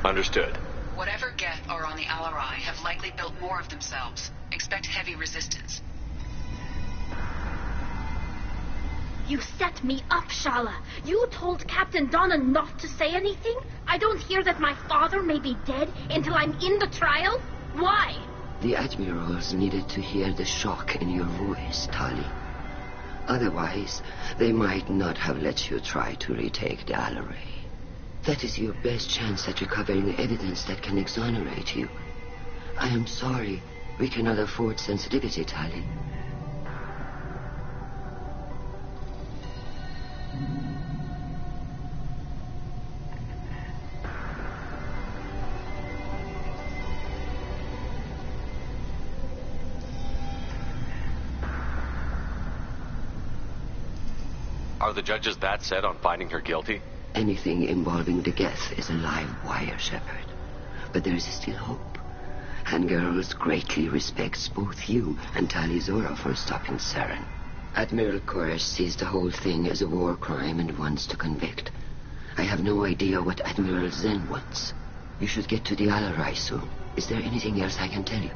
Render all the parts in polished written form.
Understood. Whatever Geth are on the Alarai have likely built more of themselves. Expect heavy resistance. You set me up, Shala. You told Captain Donna not to say anything? I don't hear that my father may be dead until I'm in the trial? Why? The admirals needed to hear the shock in your voice, Tali. Otherwise, they might not have let you try to retake the Alarai. That is your best chance at recovering evidence that can exonerate you. I am sorry. We cannot afford sensitivity, Tali. Are the judges that set on finding her guilty? Anything involving the Geth is a live wire, Shepard. But there is still hope. And Girls greatly respects both you and Tali Zora for stopping Saren. Admiral Koresh sees the whole thing as a war crime and wants to convict. I have no idea what Admiral Zen wants. You should get to the Alarai soon. Is there anything else I can tell you?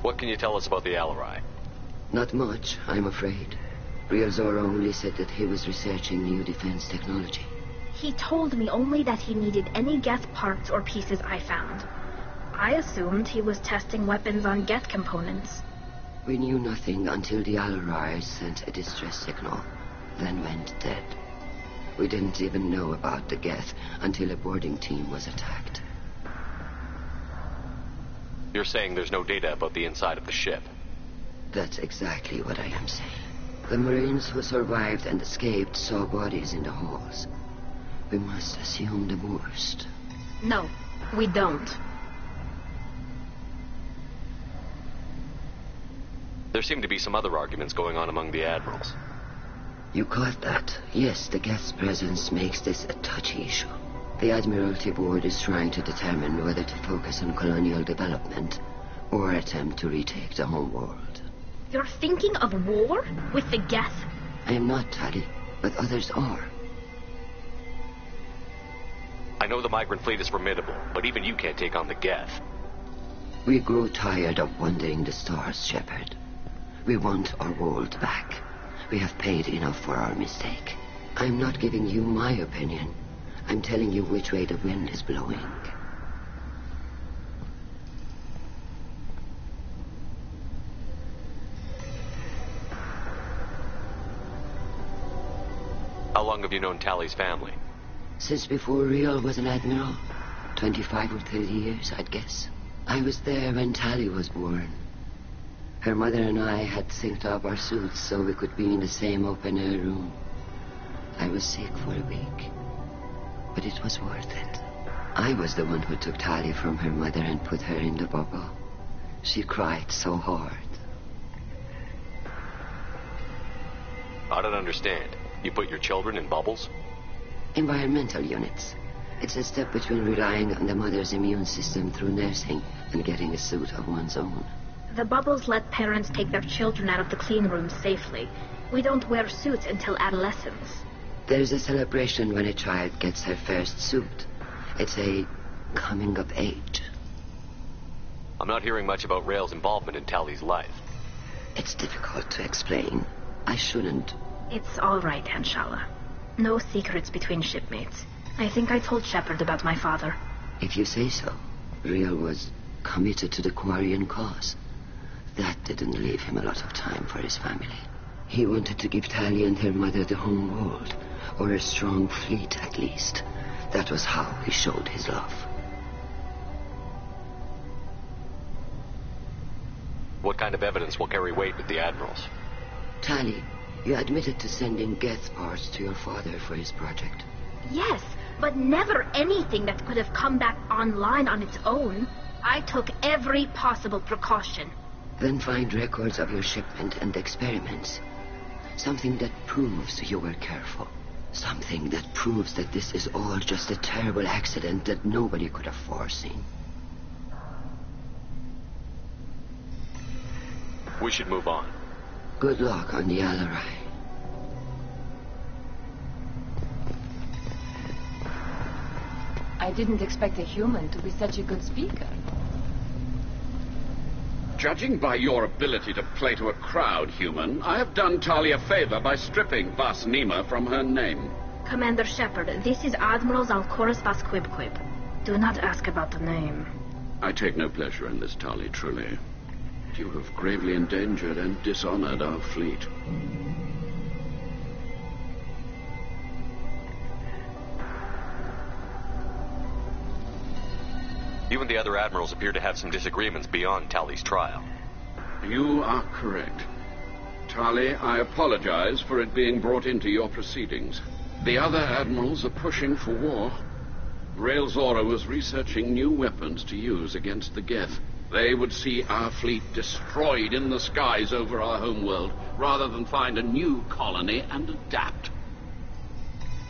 What can you tell us about the Alarai? Not much, I'm afraid. Real Zora only said that he was researching new defense technology. He told me only that he needed any Geth parts or pieces I found. I assumed he was testing weapons on Geth components. We knew nothing until the Alarai sent a distress signal, then went dead. We didn't even know about the Geth until a boarding team was attacked. You're saying there's no data about the inside of the ship? That's exactly what I am saying. The Marines who survived and escaped saw bodies in the halls. We must assume the worst. No, we don't. There seem to be some other arguments going on among the admirals. You caught that? Yes, the Geth's presence makes this a touchy issue. The Admiralty Board is trying to determine whether to focus on colonial development or attempt to retake the home world. You're thinking of war with the Geth? I am not, Tali, but others are. I know the migrant fleet is formidable, but even you can't take on the Geth. We grow tired of wandering the stars, Shepard. We want our world back. We have paid enough for our mistake. I'm not giving you my opinion. I'm telling you which way the wind is blowing. How long have you known Tali's family? Since before Riel was an admiral. 25 or 30 years, I'd guess. I was there when Tali was born. Her mother and I had synced up our suits so we could be in the same open-air room. I was sick for a week, but it was worth it. I was the one who took Tali from her mother and put her in the bubble. She cried so hard. I don't understand. You put your children in bubbles? Environmental units. It's a step between relying on the mother's immune system through nursing and getting a suit of one's own. The bubbles let parents take their children out of the clean rooms safely. We don't wear suits until adolescence. There's a celebration when a child gets her first suit. It's a coming of age. I'm not hearing much about Rael's involvement in Tali's life. It's difficult to explain. I shouldn't. It's all right, Anshala. No secrets between shipmates. I think I told Shepard about my father. If you say so. Riel was committed to the Quarian cause. That didn't leave him a lot of time for his family. He wanted to give Tali and her mother the home world, or a strong fleet at least. That was how he showed his love. What kind of evidence will carry weight with the admirals? Tali, you admitted to sending Geth parts to your father for his project. Yes, but never anything that could have come back online on its own. I took every possible precaution. Then find records of your shipment and experiments. Something that proves you were careful. Something that proves that this is all just a terrible accident that nobody could have foreseen. We should move on. Good luck on the Alarai. I didn't expect a human to be such a good speaker. Judging by your ability to play to a crowd, human, I have done Talia a favor by stripping Vas Nima from her name. Commander Shepard, this is Admiral Zalcorus Vasquibquib. Do not ask about the name. I take no pleasure in this, Tali, truly. You have gravely endangered and dishonored our fleet. You and the other admirals appear to have some disagreements beyond Tali's trial. You are correct. Tali, I apologize for it being brought into your proceedings. The other admirals are pushing for war. Rael Zora was researching new weapons to use against the Geth. They would see our fleet destroyed in the skies over our homeworld, rather than find a new colony and adapt.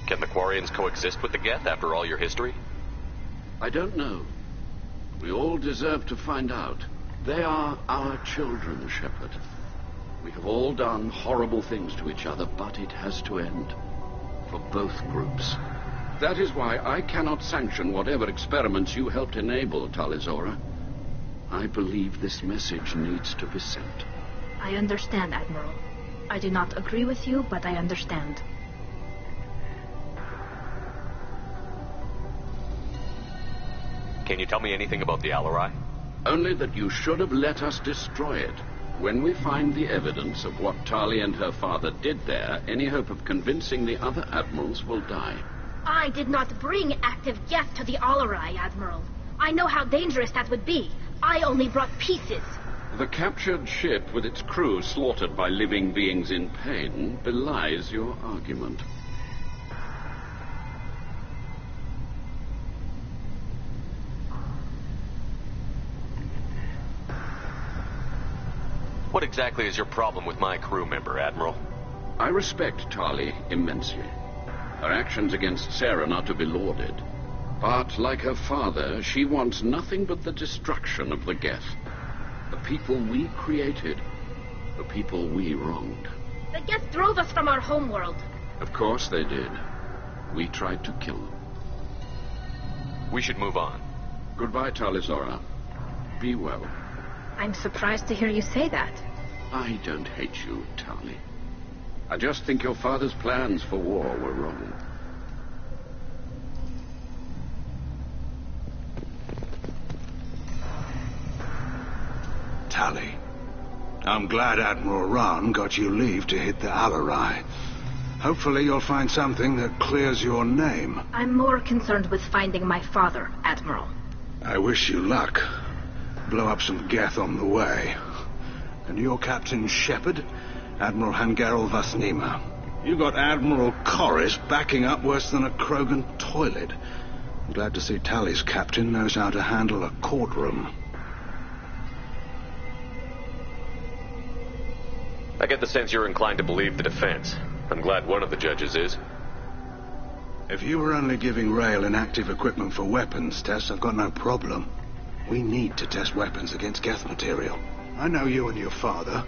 Can the Quarians coexist with the Geth after all your history? I don't know. We all deserve to find out. They are our children, Shepard. We have all done horrible things to each other, but it has to end. For both groups. That is why I cannot sanction whatever experiments you helped enable, Talizora. I believe this message needs to be sent. I understand, Admiral. I do not agree with you, but I understand. Can you tell me anything about the Alarai? Only that you should have let us destroy it. When we find the evidence of what Tali and her father did there, any hope of convincing the other admirals will die. I did not bring active Geth to the Alarai, Admiral. I know how dangerous that would be. I only brought pieces. The captured ship with its crew slaughtered by living beings in pain belies your argument. What exactly is your problem with my crew member, Admiral? I respect Tali immensely. Her actions against Saren are to be lauded. But, like her father, she wants nothing but the destruction of the Geth. The people we created. The people we wronged. The Geth drove us from our homeworld. Of course they did. We tried to kill them. We should move on. Goodbye, Talizora. Be well. I'm surprised to hear you say that. I don't hate you, Tali. I just think your father's plans for war were wrong. Tali, I'm glad Admiral Rahn got you leave to hit the Alarai. Hopefully you'll find something that clears your name. I'm more concerned with finding my father, Admiral. I wish you luck. Blow up some Geth on the way. And your Captain Shepard, Admiral Hangarel Vasnima. You got Admiral Corris backing up worse than a Krogan toilet. I'm glad to see Tali's captain knows how to handle a courtroom. I get the sense you're inclined to believe the defense. I'm glad one of the judges is. If you were only giving Rael inactive equipment for weapons tests, I've got no problem. We need to test weapons against Geth material. I know you and your father.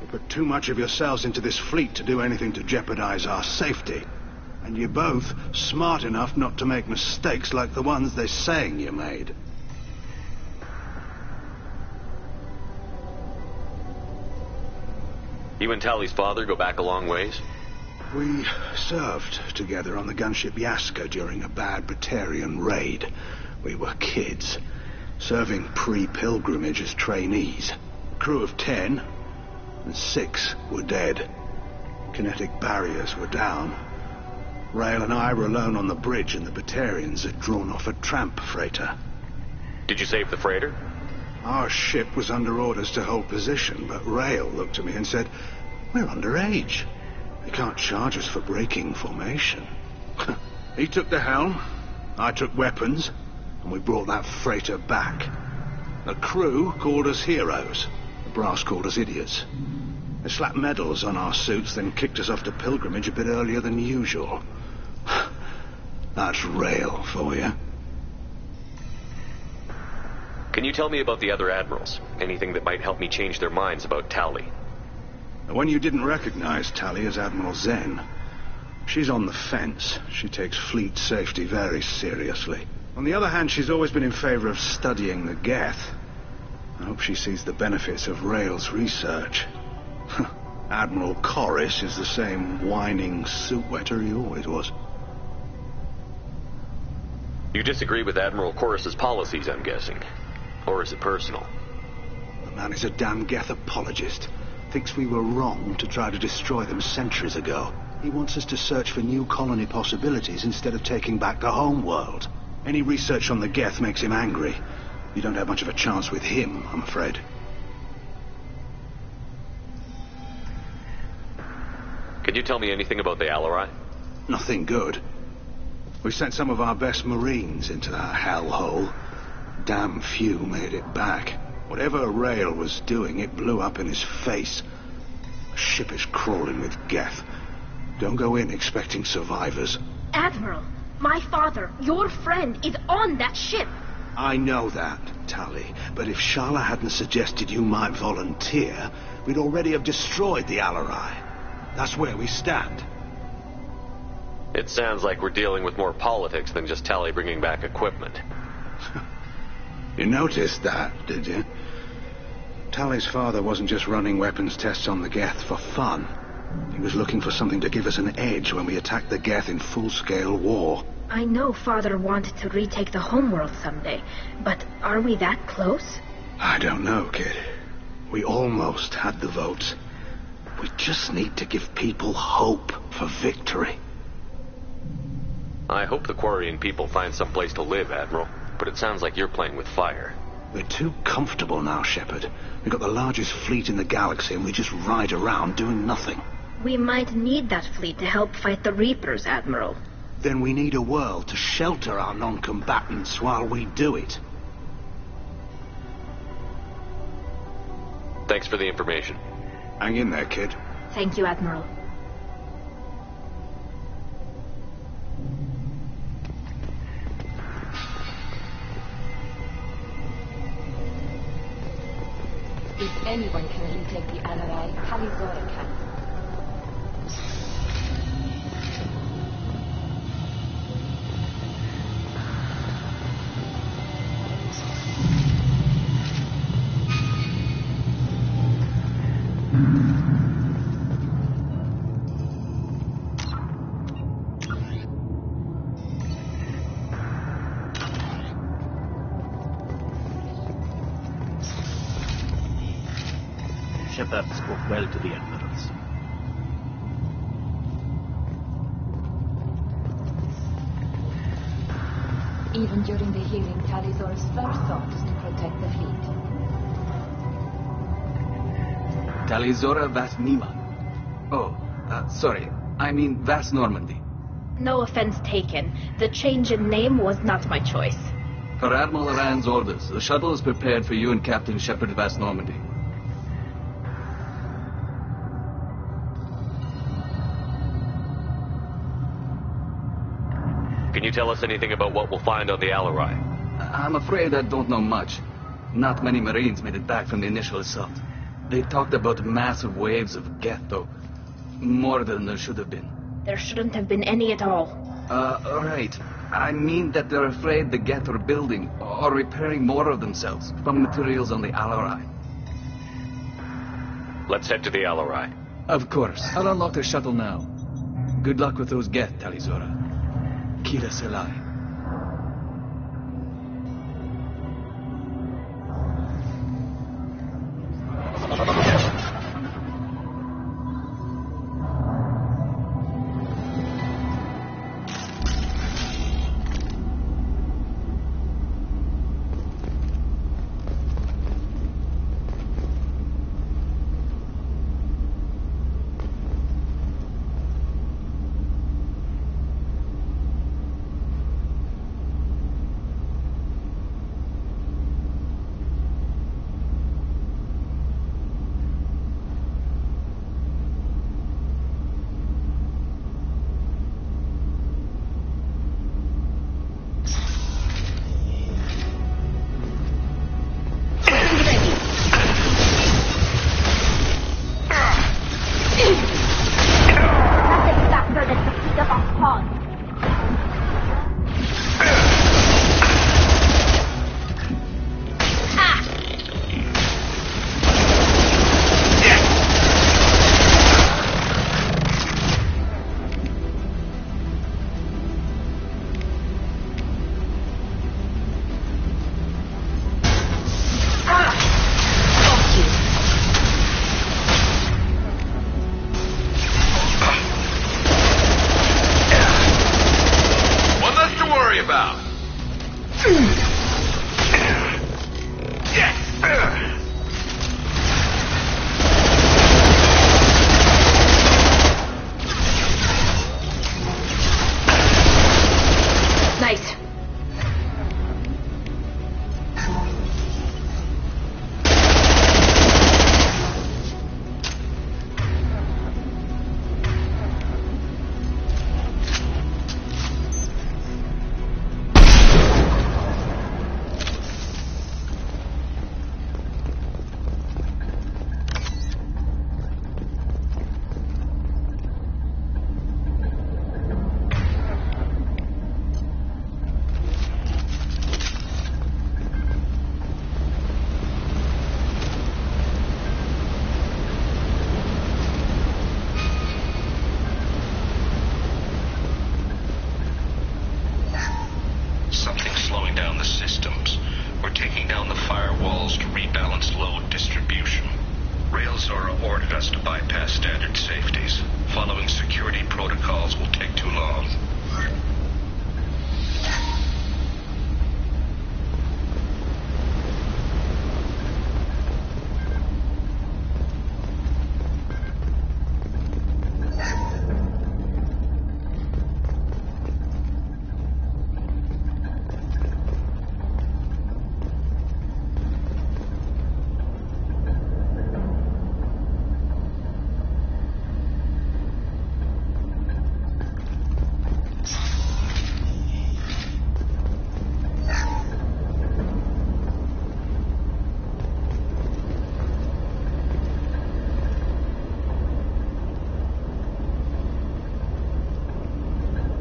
You put too much of yourselves into this fleet to do anything to jeopardize our safety. And you're both smart enough not to make mistakes like the ones they're saying you made. You and Tali's father go back a long ways? We served together on the gunship Yaska during a bad Batarian raid. We were kids, serving pre-pilgrimage as trainees. A crew of 10, and 6 were dead. Kinetic barriers were down. Rael and I were alone on the bridge, and the Batarians had drawn off a tramp freighter. Did you save the freighter? Our ship was under orders to hold position, but Rael looked at me and said, "We're underage. You can't charge us for breaking formation." He took the helm, I took weapons, and we brought that freighter back. The crew called us heroes. The brass called us idiots. They slapped medals on our suits, then kicked us off to pilgrimage a bit earlier than usual. That's Rael for you. Can you tell me about the other admirals? Anything that might help me change their minds about Tali? When you didn't recognize Tali as Admiral Zen, she's on the fence. She takes fleet safety very seriously. On the other hand, she's always been in favor of studying the Geth. I hope she sees the benefits of Rael's research. Admiral Corris is the same whining soup-wetter he always was. You disagree with Admiral Corris's policies, I'm guessing. Or is it personal? The man is a damn Geth apologist. Thinks we were wrong to try to destroy them centuries ago. He wants us to search for new colony possibilities instead of taking back the home world. Any research on the Geth makes him angry. You don't have much of a chance with him, I'm afraid. Can you tell me anything about the Alarai? Nothing good. We sent some of our best Marines into that hellhole. Damn few made it back. Whatever Rael was doing, it blew up in his face. The ship is crawling with Geth. Don't go in expecting survivors. Admiral, my father, your friend, is on that ship. I know that, Tali. But if Shala hadn't suggested you might volunteer, we'd already have destroyed the Alarai. That's where we stand. It sounds like we're dealing with more politics than just Tali bringing back equipment. You noticed that, did you? Tali's father wasn't just running weapons tests on the Geth for fun. He was looking for something to give us an edge when we attacked the Geth in full-scale war. I know Father wanted to retake the homeworld someday, but are we that close? I don't know, kid. We almost had the votes. We just need to give people hope for victory. I hope the Quarian people find some place to live, Admiral. But it sounds like you're playing with fire. We're too comfortable now, Shepard. We've got the largest fleet in the galaxy and we just ride around doing nothing. We might need that fleet to help fight the Reapers, Admiral. Then we need a world to shelter our non-combatants while we do it. Thanks for the information. Hang in there, kid. Thank you, Admiral. If anyone can retake the Alarai, Talizora can. Shepard spoke well to the admirals. Even during the hearing, Talizora's first thought is to protect the fleet. Talizora Vas Nima. Oh, sorry. I mean Vas Normandy. No offense taken. The change in name was not my choice. Per Admiral Rand's orders, the shuttle is prepared for you and Captain Shepard Vas Normandy. Can you tell us anything about what we'll find on the Alarai? I'm afraid I don't know much. Not many Marines made it back from the initial assault. They talked about massive waves of Geth, though. More than there should have been. There shouldn't have been any at all. Right. I mean that they're afraid the Geth are building or repairing more of themselves from materials on the Alarai. Let's head to the Alarai. Of course. I'll unlock the shuttle now. Good luck with those Geth, Talizora. Kira Selai.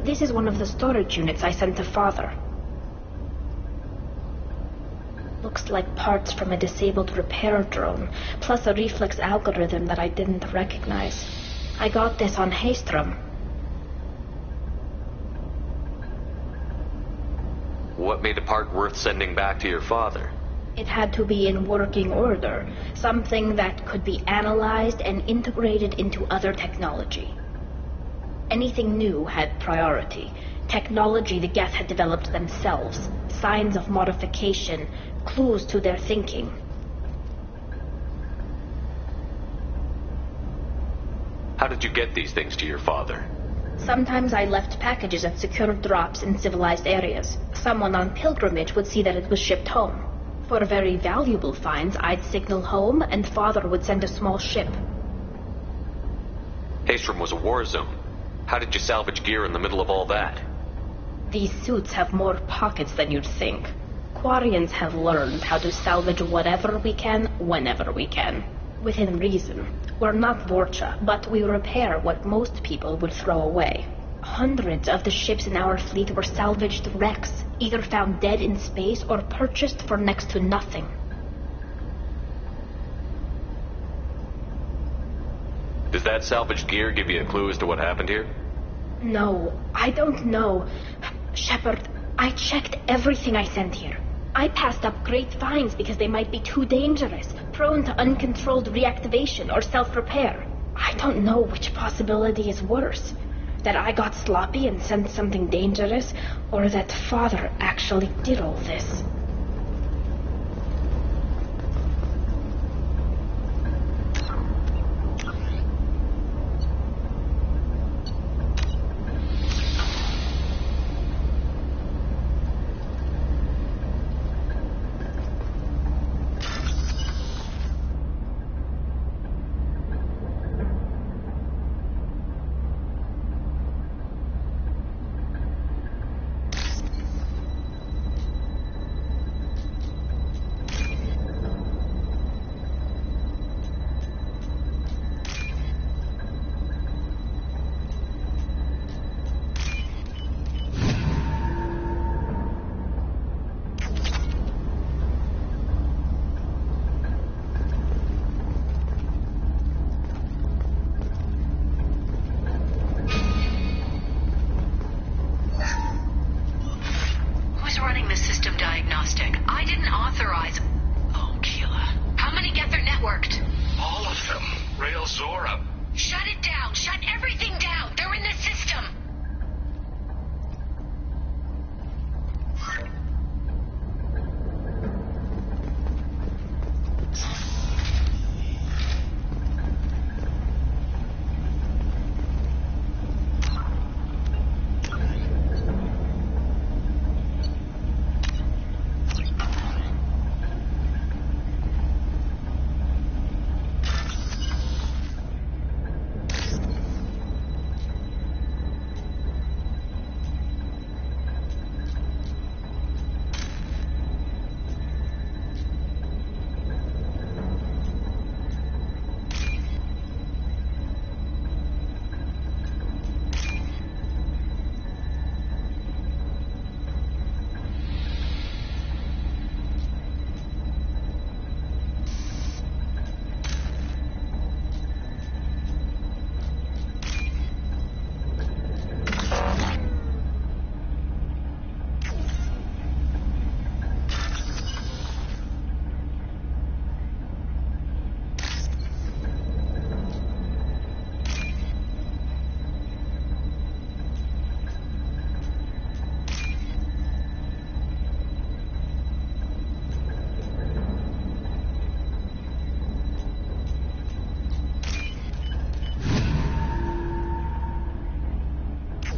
This is one of the storage units I sent to Father. Looks like parts from a disabled repair drone, plus a reflex algorithm that I didn't recognize. I got this on Haystrom. What made a part worth sending back to your father? It had to be in working order, something that could be analyzed and integrated into other technology. Anything new had priority. Technology the Geth had developed themselves, signs of modification, clues to their thinking. How did you get these things to your father? Sometimes I left packages at secure drops in civilized areas. Someone on pilgrimage would see that it was shipped home. For very valuable finds, I'd signal home, and Father would send a small ship. Haystrom was a war zone. How did you salvage gear in the middle of all that? These suits have more pockets than you'd think. Quarians have learned how to salvage whatever we can, whenever we can. Within reason. We're not Vorcha, but we repair what most people would throw away. Hundreds of the ships in our fleet were salvaged wrecks, either found dead in space or purchased for next to nothing. Does that salvaged gear give you a clue as to what happened here? No, I don't know. Shepard, I checked everything I sent here. I passed up great finds because they might be too dangerous, prone to uncontrolled reactivation or self-repair. I don't know which possibility is worse. That I got sloppy and sent something dangerous, or that Father actually did all this.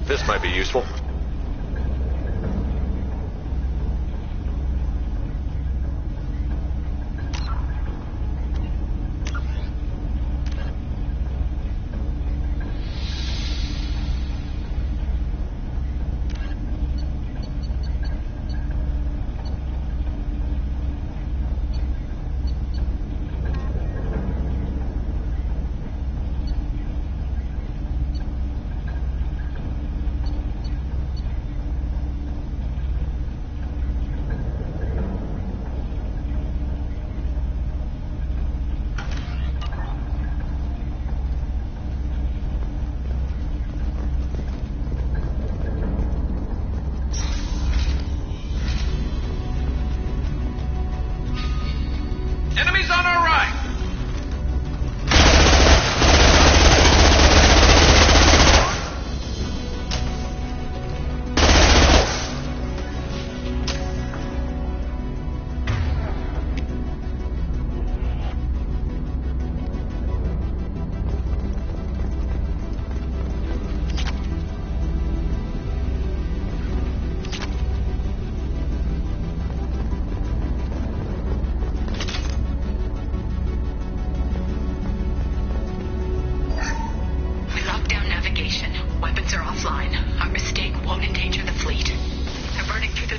This might be useful.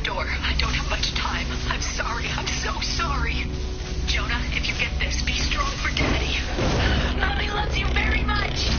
door. I don't have much time. I'm sorry. I'm so sorry. Jonah, if you get this, be strong for Daddy. Mommy loves you very much.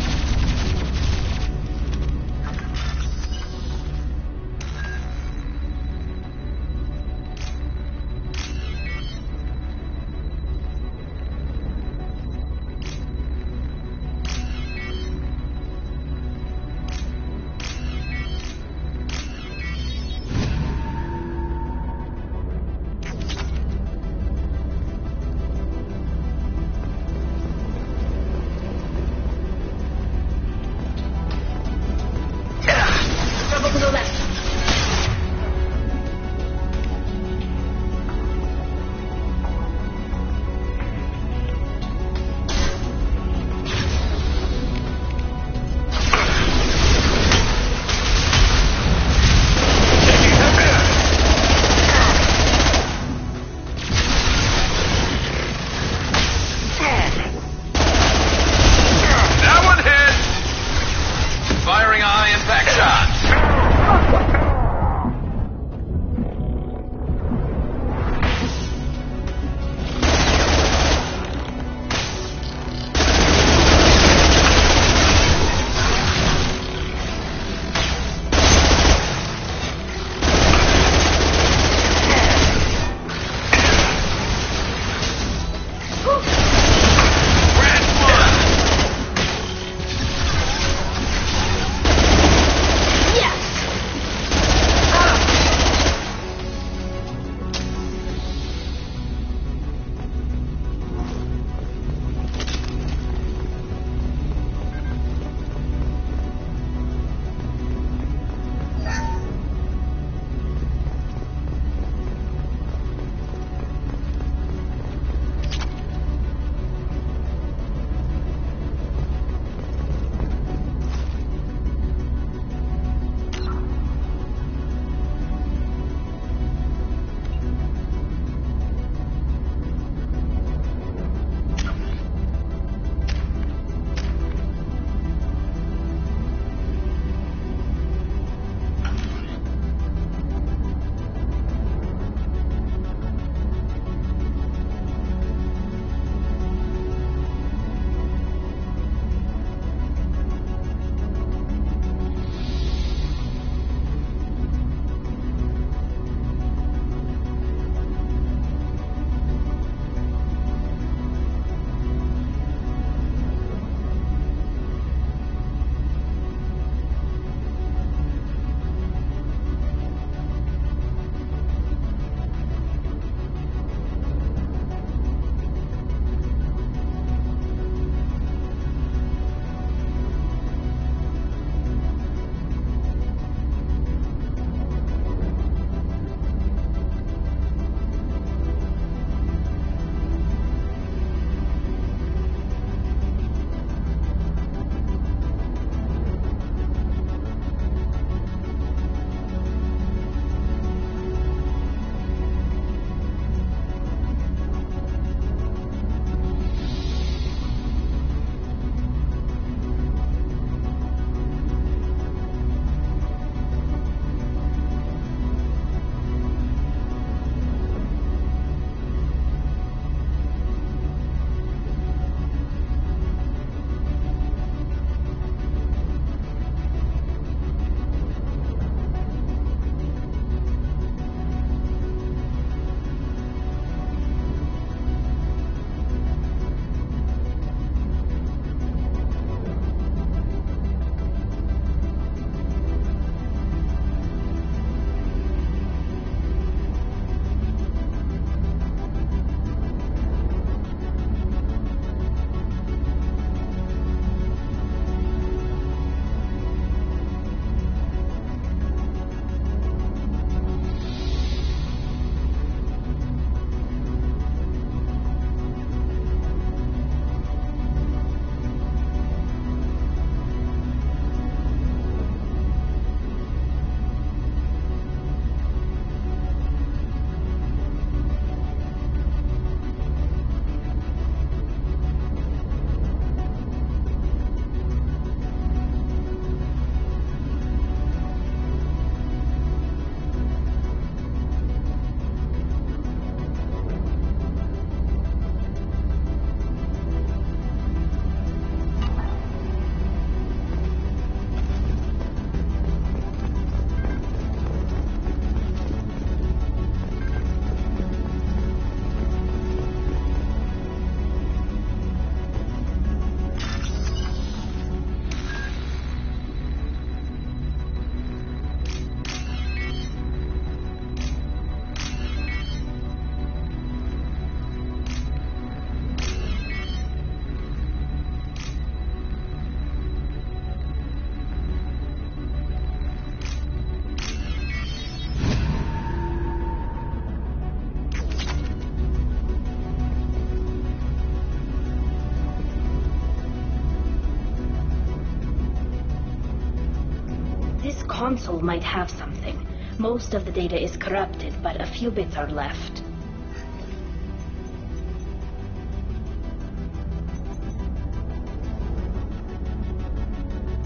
This console might have something. Most of the data is corrupted, but a few bits are left.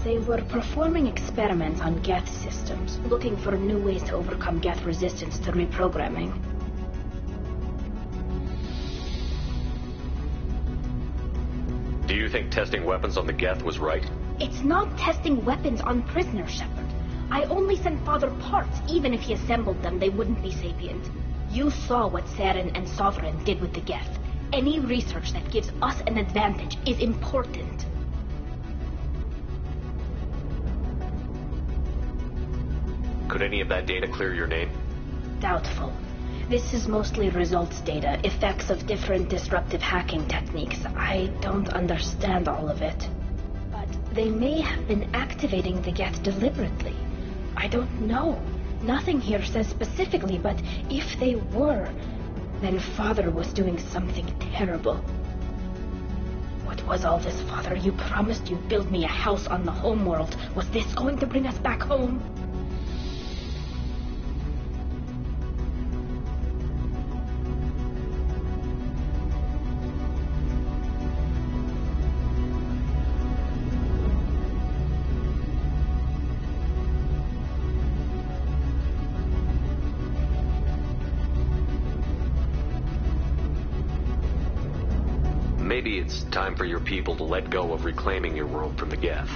They were performing experiments on Geth systems, looking for new ways to overcome Geth resistance to reprogramming. Do you think testing weapons on the Geth was right? It's not testing weapons on prisoners, Shepard. I only sent Father parts. Even if he assembled them, they wouldn't be sapient. You saw what Saren and Sovereign did with the Geth. Any research that gives us an advantage is important. Could any of that data clear your name? Doubtful. This is mostly results data, effects of different disruptive hacking techniques. I don't understand all of it. But they may have been activating the Geth deliberately. I don't know. Nothing here says specifically, but if they were, then Father was doing something terrible. What was all this, Father? You promised you'd build me a house on the homeworld. Was this going to bring us back home? Maybe it's time for your people to let go of reclaiming your world from the Geth.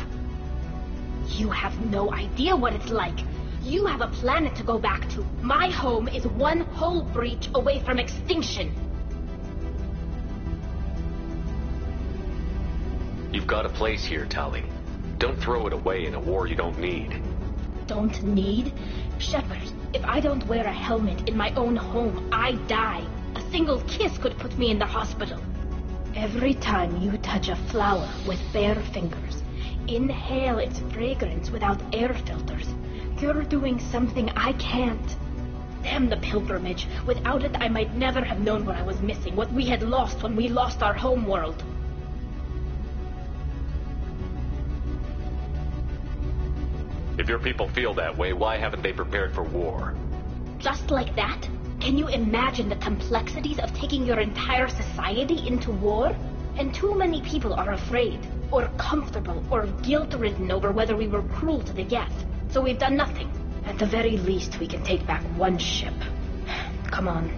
You have no idea what it's like. You have a planet to go back to. My home is one hull breach away from extinction. You've got a place here, Tali. Don't throw it away in a war you don't need. Don't need? Shepard, if I don't wear a helmet in my own home, I die. A single kiss could put me in the hospital. Every time you touch a flower with bare fingers, inhale its fragrance without air filters, you're doing something I can't. Damn the pilgrimage. Without it, I might never have known what I was missing, what we had lost when we lost our home world. If your people feel that way, why haven't they prepared for war? Just like that? Can you imagine the complexities of taking your entire society into war? And too many people are afraid, or comfortable, or guilt-ridden over whether we were cruel to the Geth. So we've done nothing. At the very least, we can take back one ship. Come on.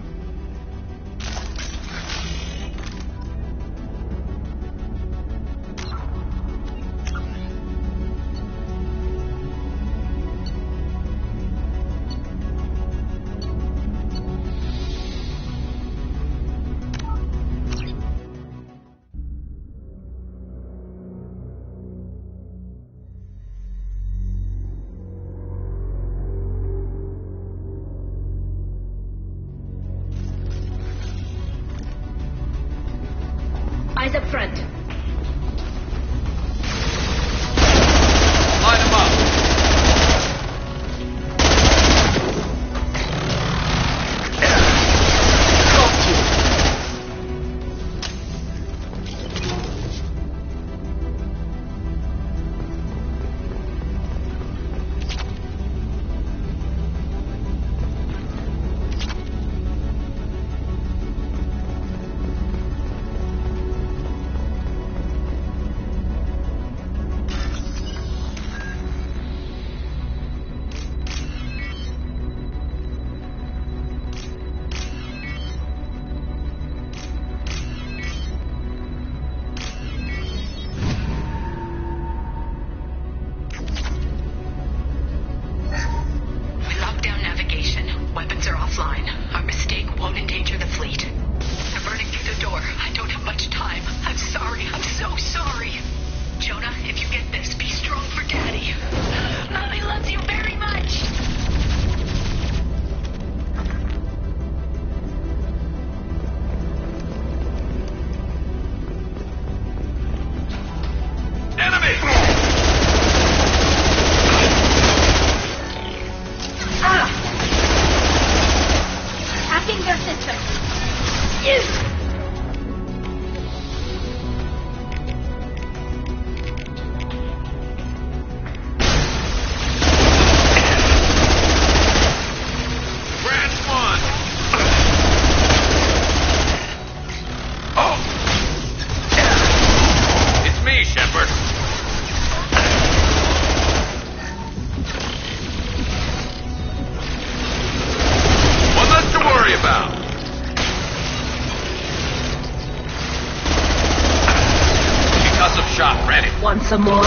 Some more.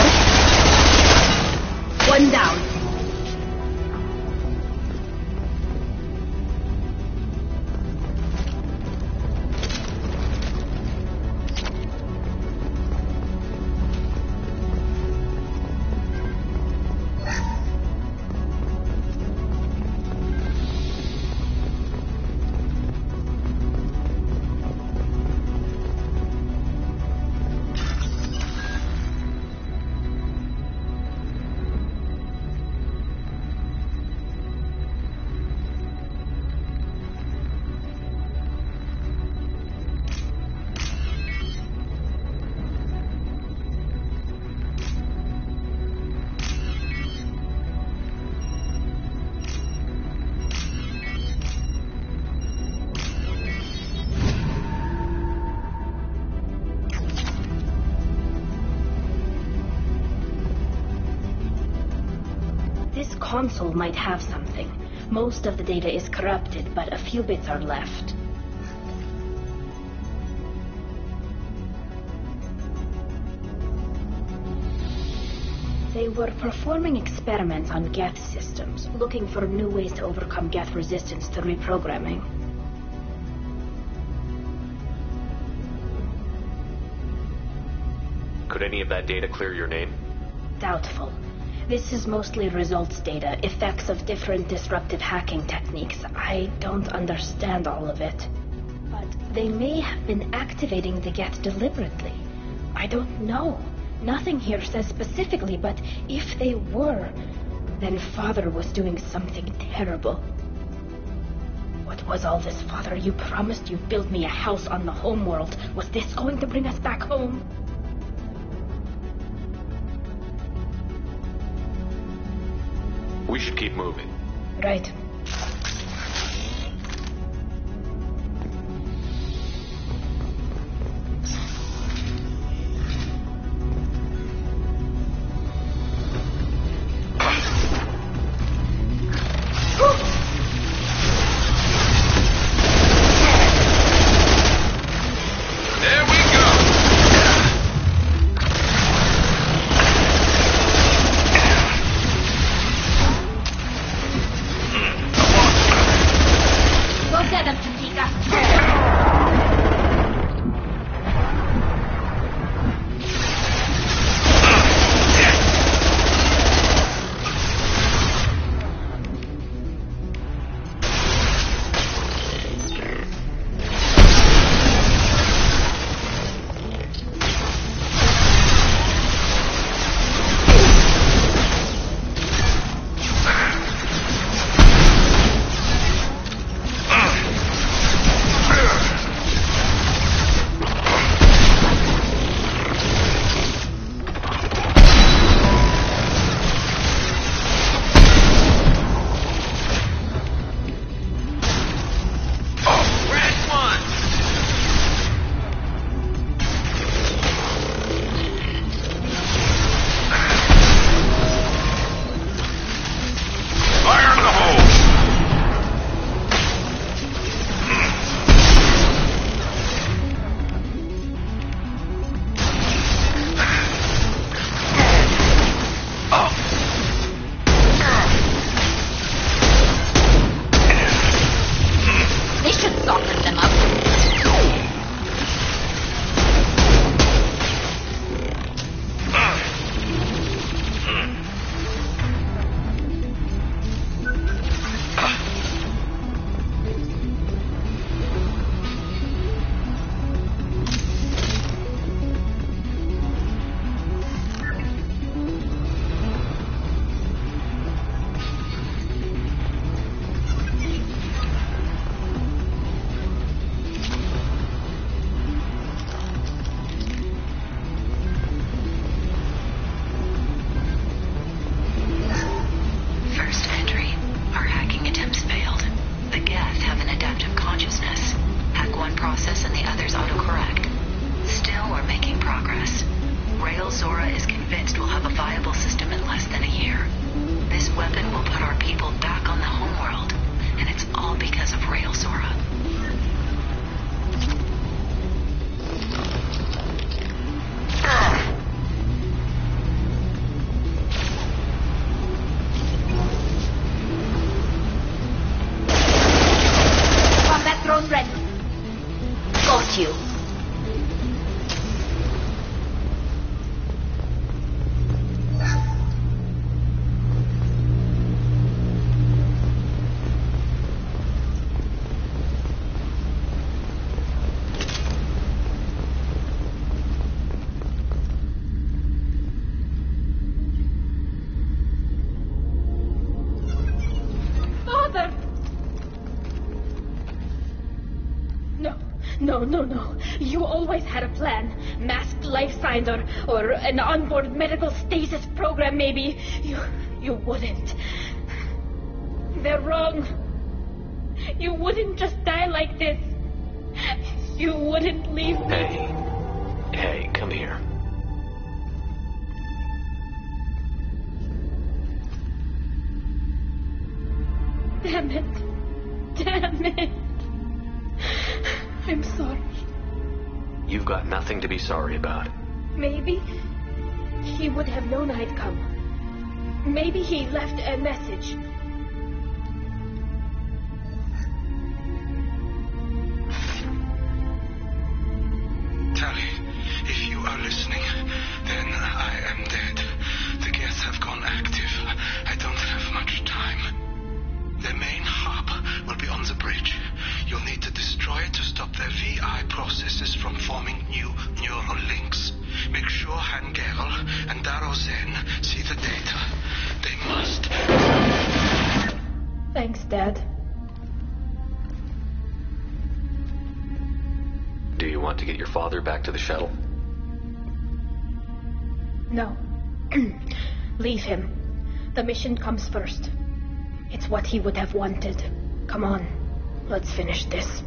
One down. This console might have something. Most of the data is corrupted, but a few bits are left. They were performing experiments on Geth systems, looking for new ways to overcome Geth resistance to reprogramming. Could any of that data clear your name? Doubtful. This is mostly results data, effects of different disruptive hacking techniques. I don't understand all of it. But they may have been activating the Geth deliberately. I don't know. Nothing here says specifically, but if they were, then Father was doing something terrible. What was all this, Father? You promised you'd build me a house on the homeworld. Was this going to bring us back home? We should keep moving. Right. Come on. No. You always had a plan. Masked life signs or an onboard medical stasis program, maybe. You wouldn't. They're wrong. You wouldn't just die like this. You wouldn't leave me. Hey, come here. Damn it. I'm sorry. You've got nothing to be sorry about. Maybe he would have known I'd come. Maybe he left a message. Tally, if you are listening, then I am dead. The gets have gone active. I don't have much time. The main hub will be on the bridge. You'll need to destroy it to stop their VI processes from forming new neural links. Make sure Hangerl and Darrow Zen see the data. They must. Thanks, Dad. Do you want to get your father back to the shuttle? No. Leave him. The mission comes first. It's what he would have wanted. Come on, let's finish this.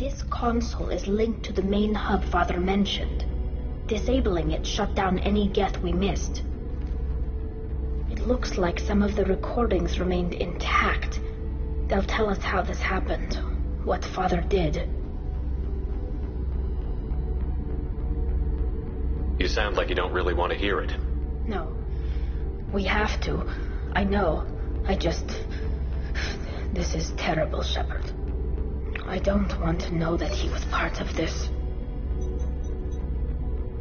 This console is linked to the main hub Father mentioned. Disabling it shut down any Geth we missed. It looks like some of the recordings remained intact. They'll tell us how this happened, what Father did. You sound like you don't really want to hear it. No. We have to. I know. This is terrible, Shepard. I don't want to know that he was part of this.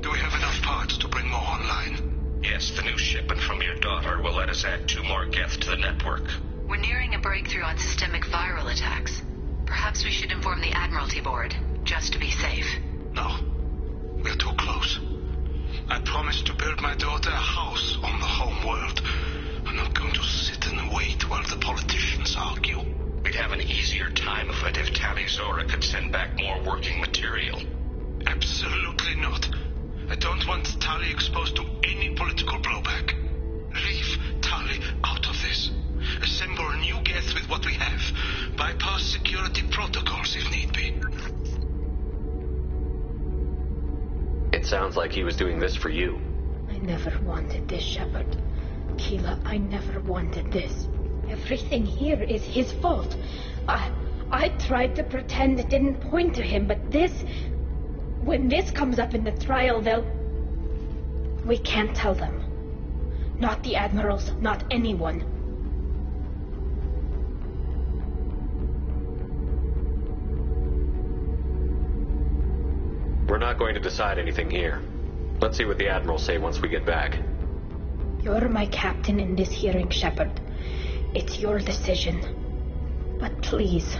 Do we have enough parts to bring more online? Yes, the new shipment from your daughter will let us add 2 more Geth to the network. We're nearing a breakthrough on systemic viral attacks. Perhaps we should inform the Admiralty Board, just to be safe. No. We're too close. I promised to build my daughter a house on the home world. I'm not going to sit and wait while the politicians argue. We'd have an easier time of it if Tali Zora could send back more working material. Absolutely not. I don't want Tali exposed to any political blowback. Leave Tali out of this. Assemble a new Geth with what we have. Bypass security protocols if need be. It sounds like he was doing this for you. I never wanted this, Shepard. Keela, I never wanted this. Everything here is his fault. I tried to pretend it didn't point to him, but this... When this comes up in the trial, they'll... We can't tell them. Not the admirals, not anyone. We're not going to decide anything here. Let's see what the admirals say once we get back. You're my captain in this hearing, Shepard. It's your decision. But please,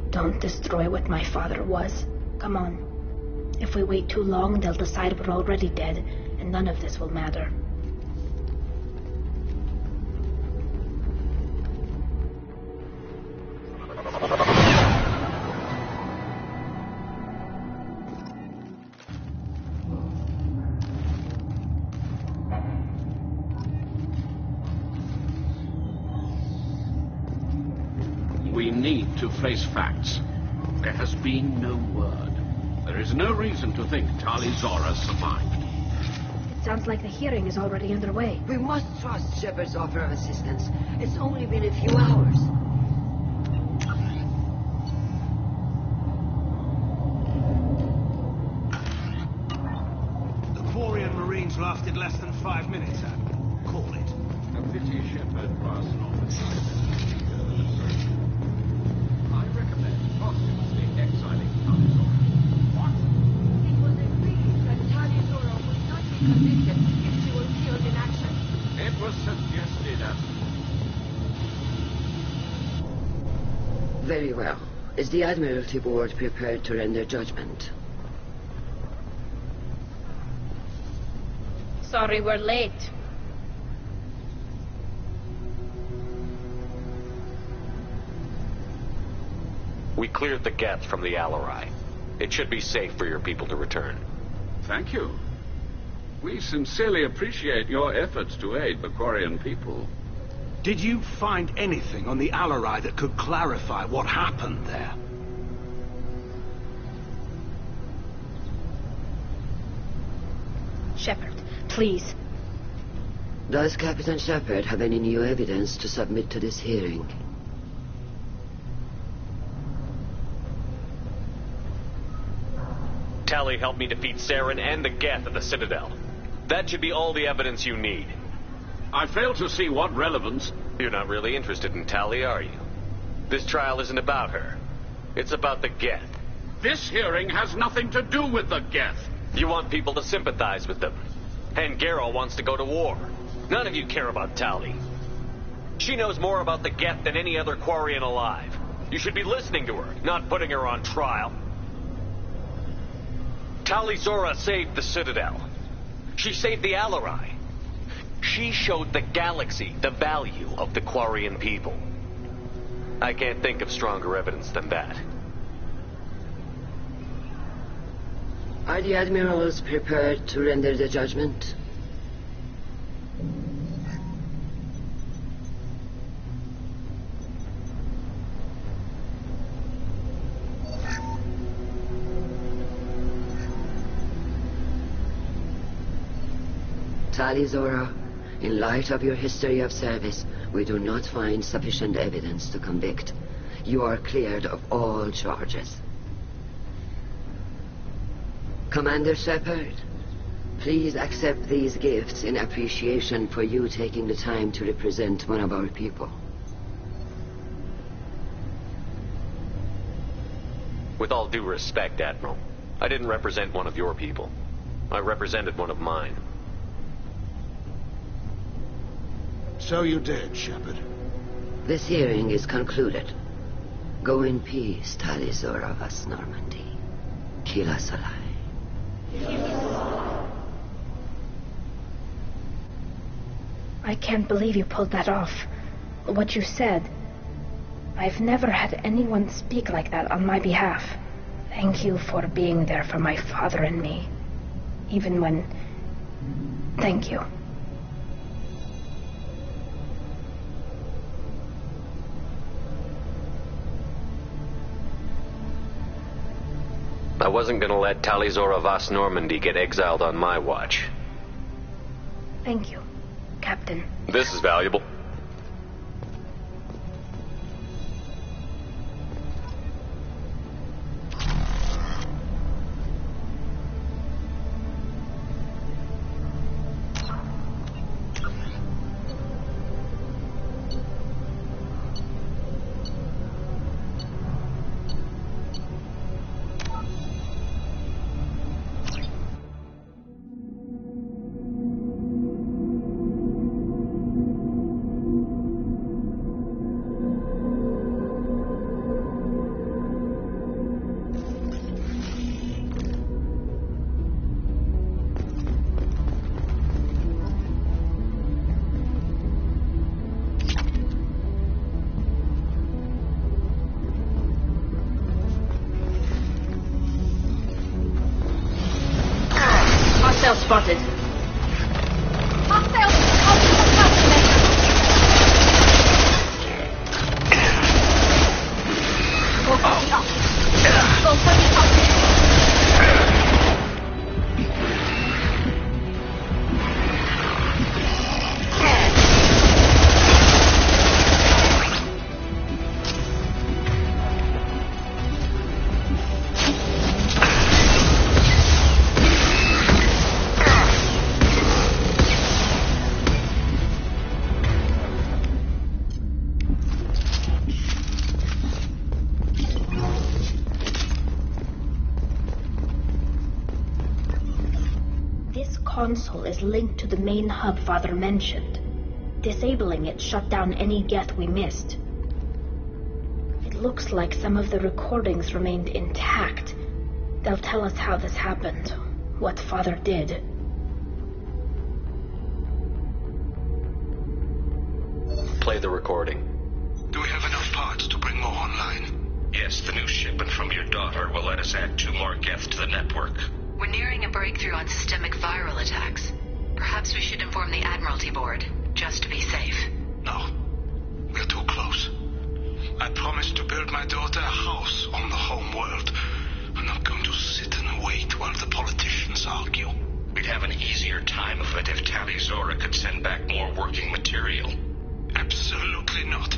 don't destroy what my father was. Come on. If we wait too long, they'll decide we're already dead, and none of this will matter. We need to face facts. There has been no word. There is no reason to think Tali Zora survived. It sounds like the hearing is already underway. We must trust Shepard's offer of assistance. It's only been a few hours. The Quarian Marines lasted less than 5 minutes, Admiral. Call it. A pity Shepard was not the I recommend posthumously exiling Tali Zora. What? It was agreed that Tali Zora would not be convicted if she were killed in action. It was suggested as... Very well. Is the Admiralty Board prepared to render judgment? Sorry we're late. We cleared the Geth from the Alarai. It should be safe for your people to return. Thank you. We sincerely appreciate your efforts to aid the Quarian people. Did you find anything on the Alarai that could clarify what happened there? Shepard, please. Does Captain Shepard have any new evidence to submit to this hearing? Tali helped me defeat Saren and the Geth at the Citadel. That should be all the evidence you need. I fail to see what relevance... You're not really interested in Tali, are you? This trial isn't about her. It's about the Geth. This hearing has nothing to do with the Geth. You want people to sympathize with them. And Garrow wants to go to war. None of you care about Tali. She knows more about the Geth than any other Quarian alive. You should be listening to her, not putting her on trial. Tali Zora saved the Citadel. She saved the Alarai. She showed the galaxy the value of the Quarian people. I can't think of stronger evidence than that. Are the admirals prepared to render the judgment? Tali Zora, in light of your history of service, we do not find sufficient evidence to convict. You are cleared of all charges. Commander Shepard, please accept these gifts in appreciation for you taking the time to represent one of our people. With all due respect, Admiral, I didn't represent one of your people. I represented one of mine. So you did, Shepard. This hearing is concluded. Go in peace, Tali Zora Vas Normandy. Kila Salai. I can't believe you pulled that off. What you said. I've never had anyone speak like that on my behalf. Thank you for being there for my father and me. Even when... Thank you. I wasn't gonna let Tali Zora Vas Normandy get exiled on my watch. Thank you, Captain. This is valuable. Spotted. Console is linked to the main hub Father mentioned. Disabling it shut down any Geth we missed. It looks like some of the recordings remained intact. They'll tell us how this happened, what Father did. Play the recording. Do we have enough parts to bring more online? Yes, the new shipment from your daughter will let us add 2 more Geth to the network. We're nearing a breakthrough on systemic viral attacks. Perhaps we should inform the Admiralty Board, just to be safe. No. We're too close. I promised to build my daughter a house on the home world. I'm not going to sit and wait while the politicians argue. We'd have an easier time of it if Tali Zora could send back more working material. Absolutely not.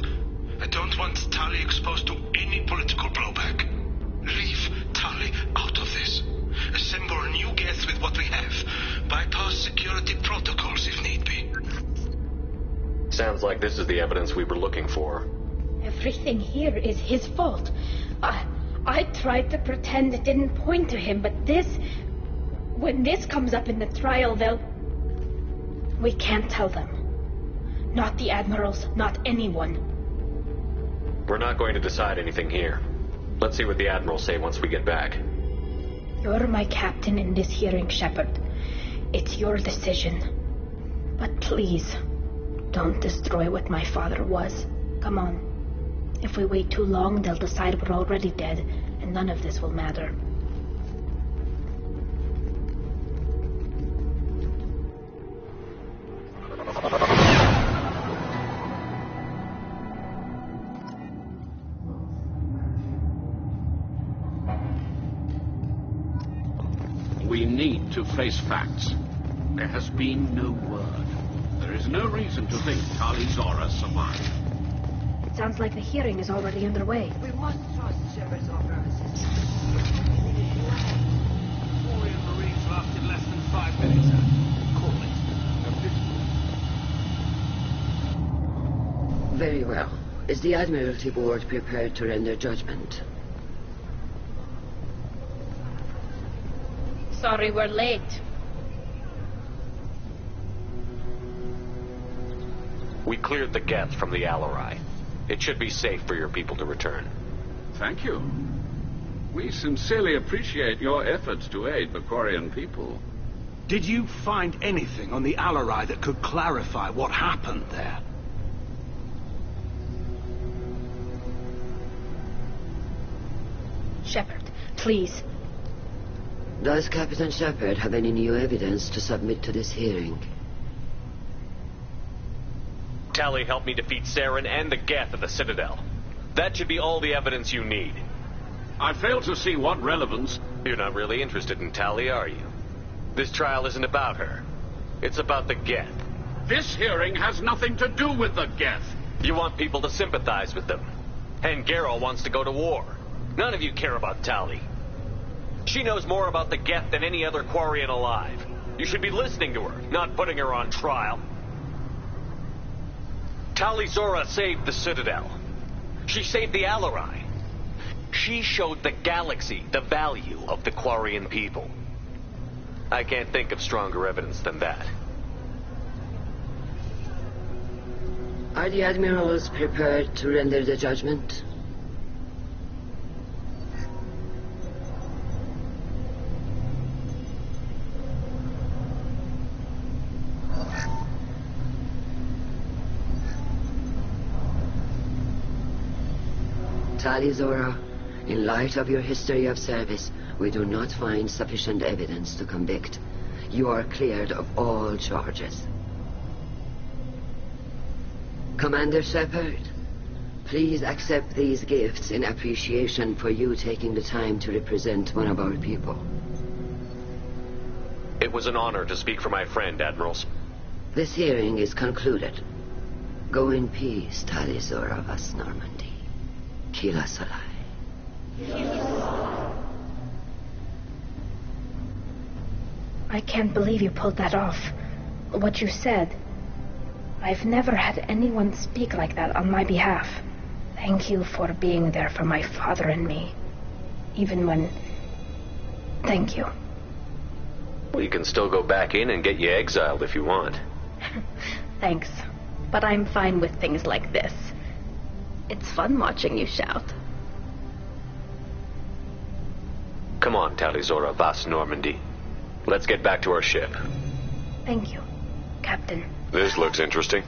I don't want Tali exposed to any political blowback. Leave Tali out of this. Assemble new Geth with what we have. Bypass security protocols if need be. Sounds like this is the evidence we were looking for. Everything here is his fault. I tried to pretend it didn't point to him, but this... When this comes up in the trial, they'll... We can't tell them. Not the admirals, not anyone. We're not going to decide anything here. Let's see what the admirals say once we get back. You're my captain in this hearing, Shepard. It's your decision. But please, don't destroy what my father was. Come on. If we wait too long, they'll decide we're already dead, and none of this will matter. We need to face facts. There has been no word. There is no reason to think Tali Zora survived. It sounds like the hearing is already underway. We must trust Shepard's offer of assistance. Quarian Marines lasted less than 5 minutes. Call it. Very well. Is the Admiralty Board prepared to render judgment? Sorry we're late. We cleared the Geth from the Alarai. It should be safe for your people to return. Thank you. We sincerely appreciate your efforts to aid the Quarian people. Did you find anything on the Alarai that could clarify what happened there? Shepard, please. Does Captain Shepard have any new evidence to submit to this hearing? Tali helped me defeat Saren and the Geth at the Citadel. That should be all the evidence you need. I fail to see what relevance... You're not really interested in Tali, are you? This trial isn't about her. It's about the Geth. This hearing has nothing to do with the Geth. You want people to sympathize with them. And Geralt wants to go to war. None of you care about Tali. She knows more about the Geth than any other Quarian alive. You should be listening to her, not putting her on trial. Tali Zora saved the Citadel. She saved the Alarai. She showed the galaxy the value of the Quarian people. I can't think of stronger evidence than that. Are the admirals prepared to render the judgment? Tali Zora, in light of your history of service, we do not find sufficient evidence to convict. You are cleared of all charges. Commander Shepard, please accept these gifts in appreciation for you taking the time to represent one of our people. It was an honor to speak for my friend, Admirals. This hearing is concluded. Go in peace, Tali Zora vas Normandy. Kila Salai. I can't believe you pulled that off. What you said. I've never had anyone speak like that on my behalf. Thank you for being there for my father and me. Even when... Thank you. Well, you can still go back in and get you exiled if you want. Thanks. But I'm fine with things like this. It's fun watching you shout. Come on, Tali Zora vas Normandy. Let's get back to our ship. Thank you, Captain. This looks interesting.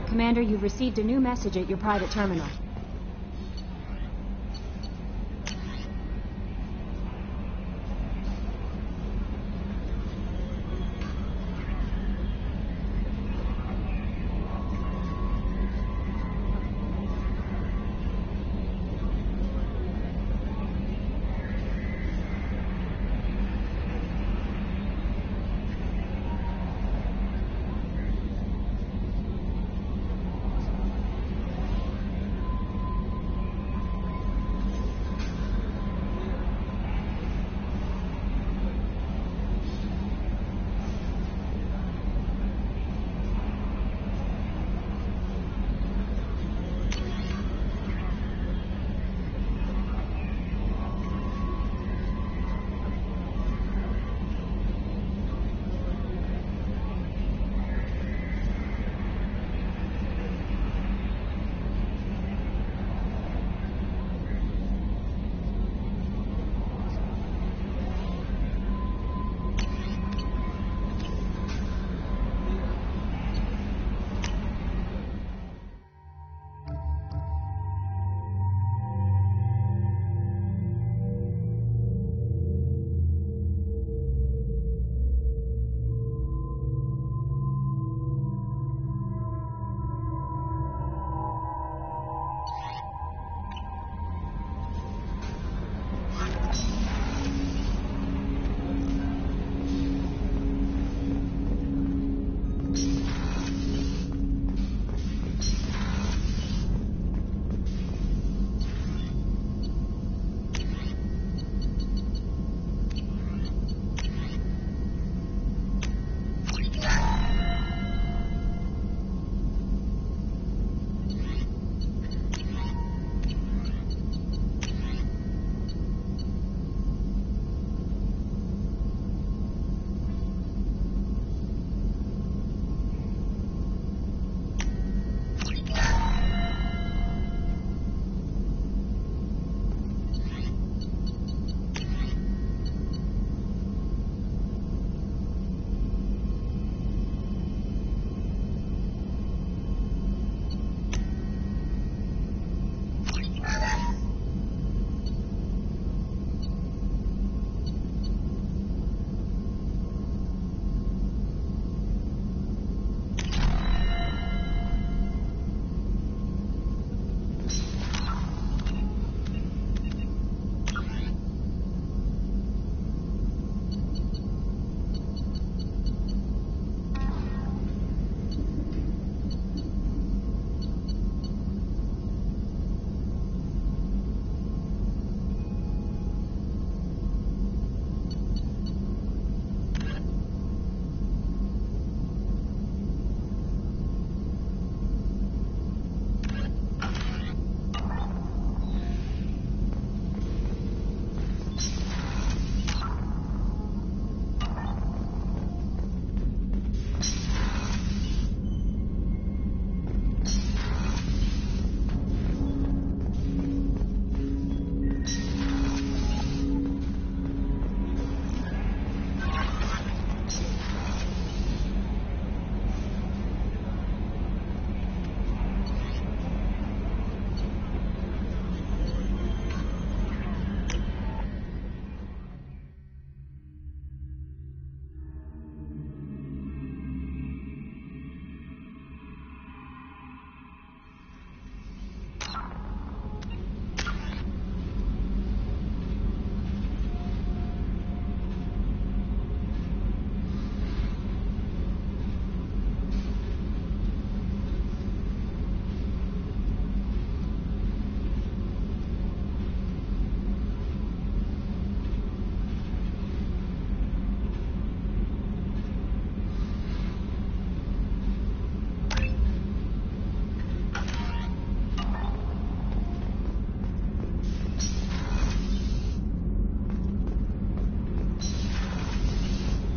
Commander, you've received a new message at your private terminal.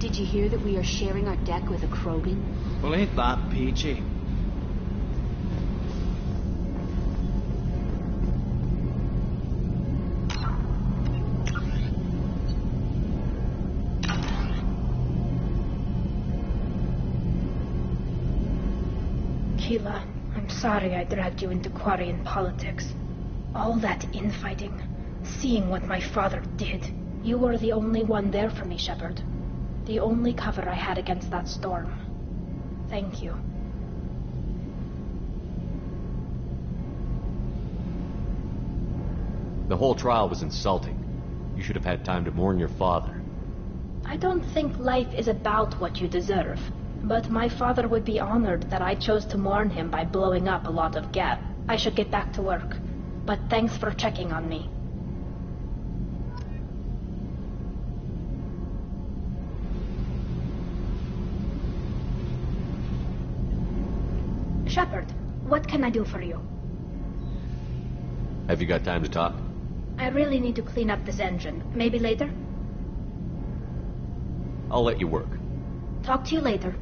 Did you hear that we are sharing our deck with a Krogan? Well, ain't that peachy? Keela, I'm sorry I dragged you into Quarian politics. All that infighting, seeing what my father did. You were the only one there for me, Shepard. The only cover I had against that storm. Thank you. The whole trial was insulting. You should have had time to mourn your father. I don't think life is about what you deserve. But my father would be honored that I chose to mourn him by blowing up a lot of Geth. I should get back to work. But thanks for checking on me. Shepard, what can I do for you? Have you got time to talk? I really need to clean up this engine. Maybe later? I'll let you work. Talk to you later.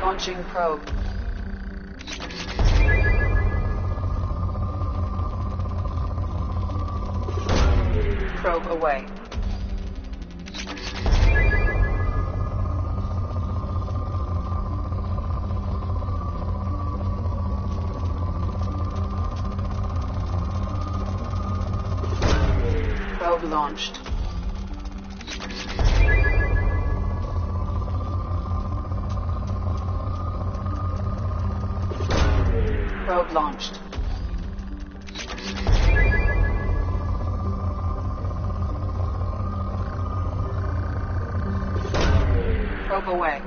Launching probe. Probe away. Probe launched. Probe launched. Probe away.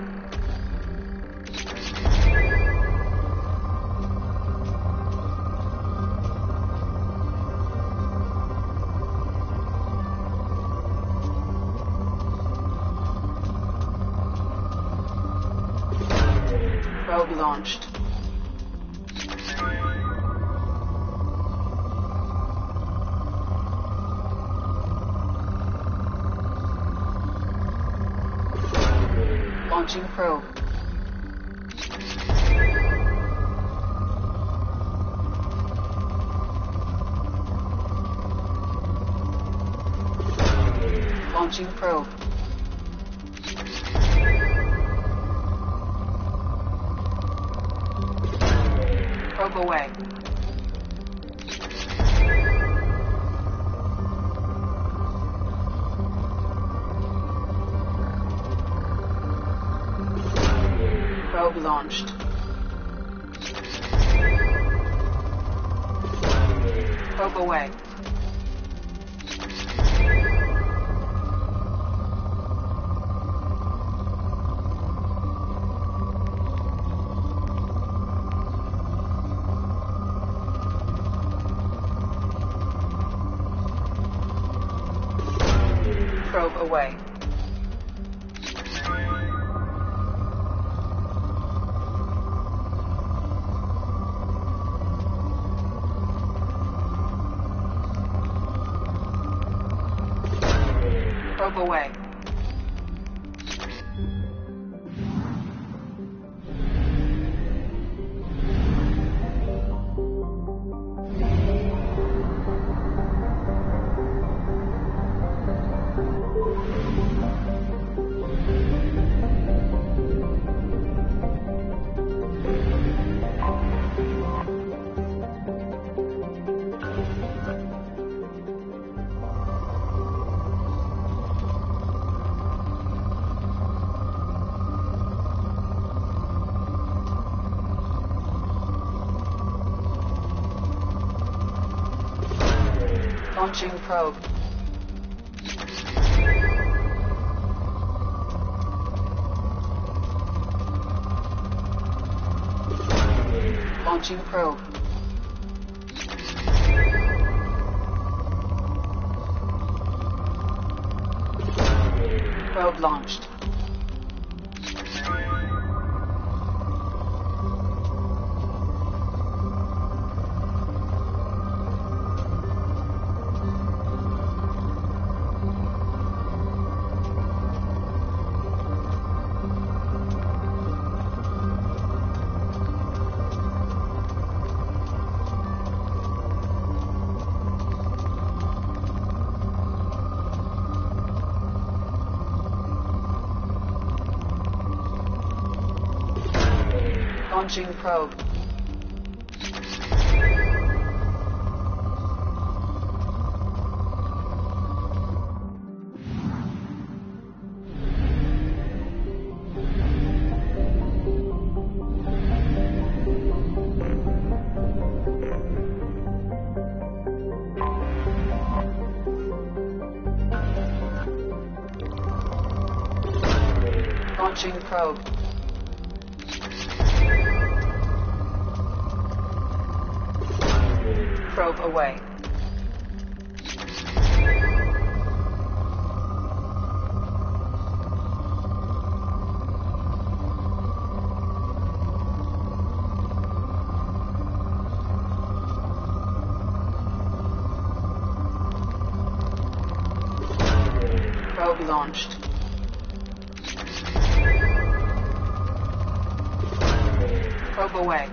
Probe launched. Launching probe. Launching probe. Probe away. Probe launched. Probe away. Probe away. Probe away. Launching probe. Launching probe. Probe launched. Launching probe. Launching probe. Probe away. Probe launched. Probe away.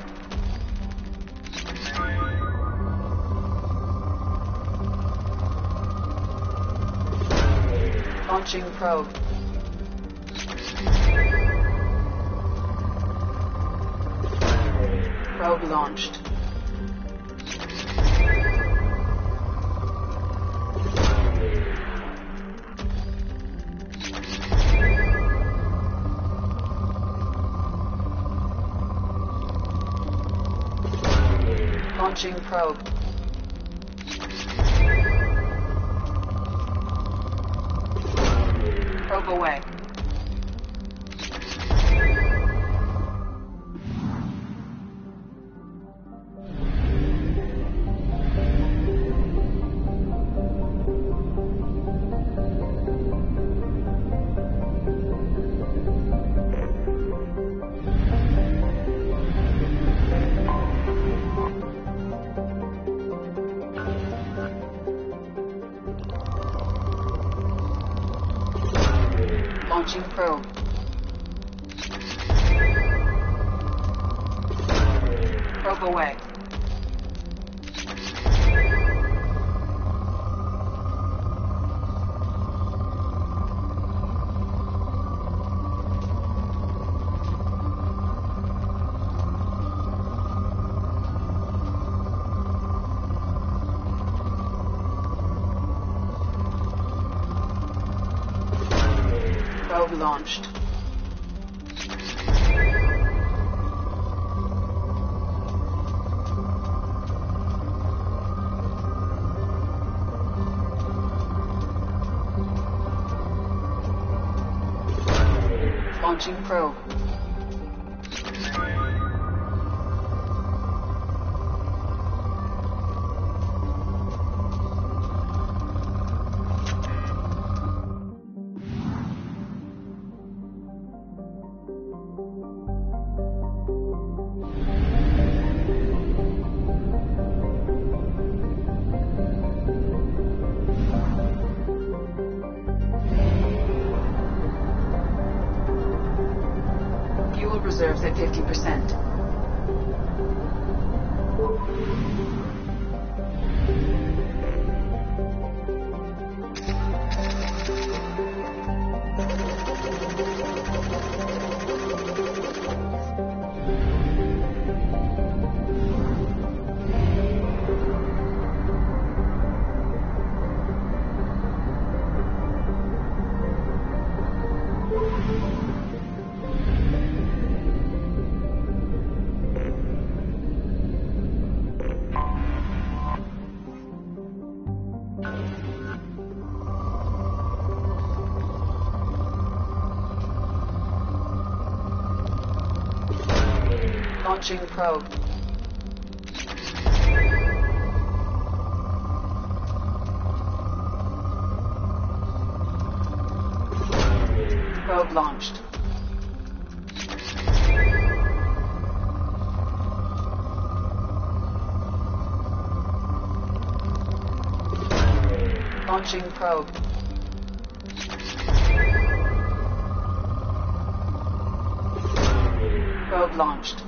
Launching probe. Probe launched. Launching probe. Probe away. Launching probe. Probe away. Probe launched. Launching probe. Fuel reserves at 50%. Launching probe. Probe launched. Launching probe. Probe launched.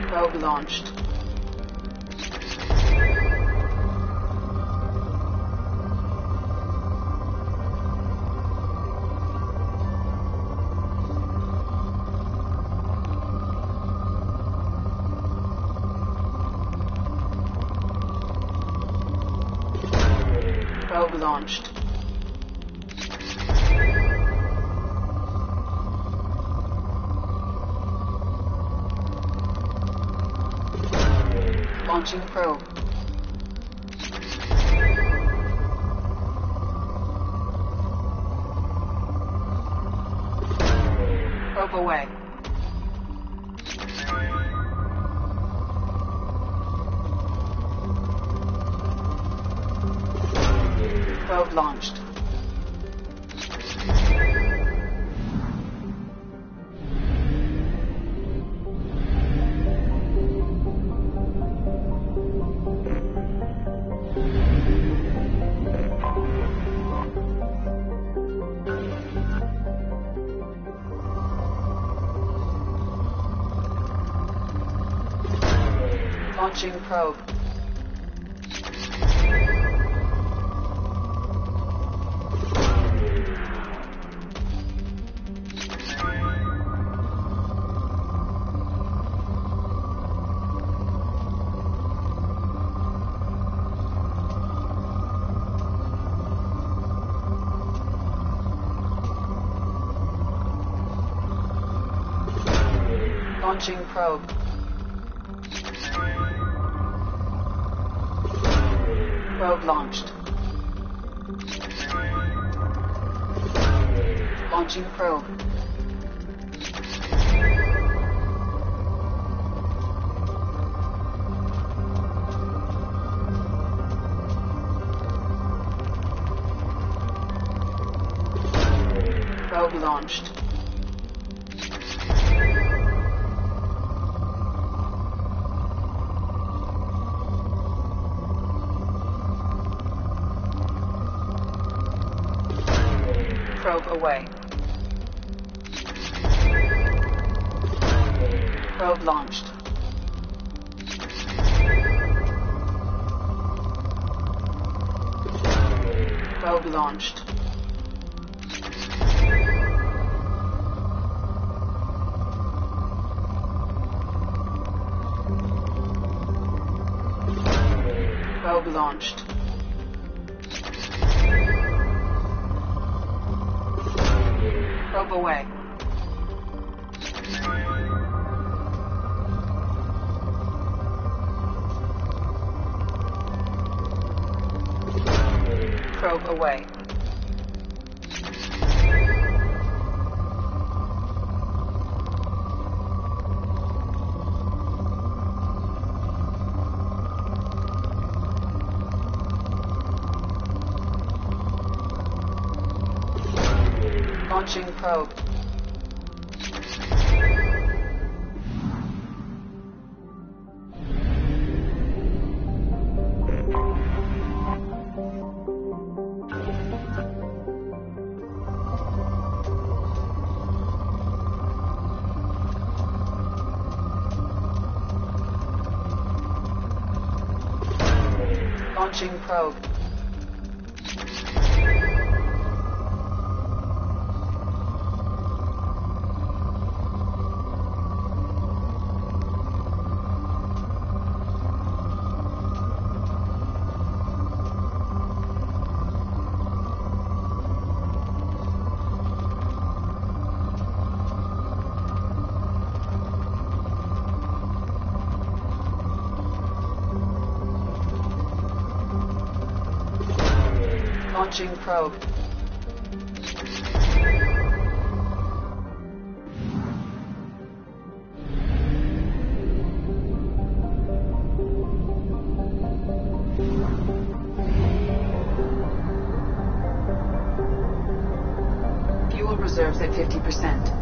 Probe launched. Probe launched. Launching probe. Probe away. Probe launched. Launching probe. Launching probe. Probe launched. Launching probe. Probe launched. Probe away. Probe launched. Probe launched. Probe launched. Probe away. Probe away. Launching probe. Launching probe. Launching probe. Fuel reserves at 50%.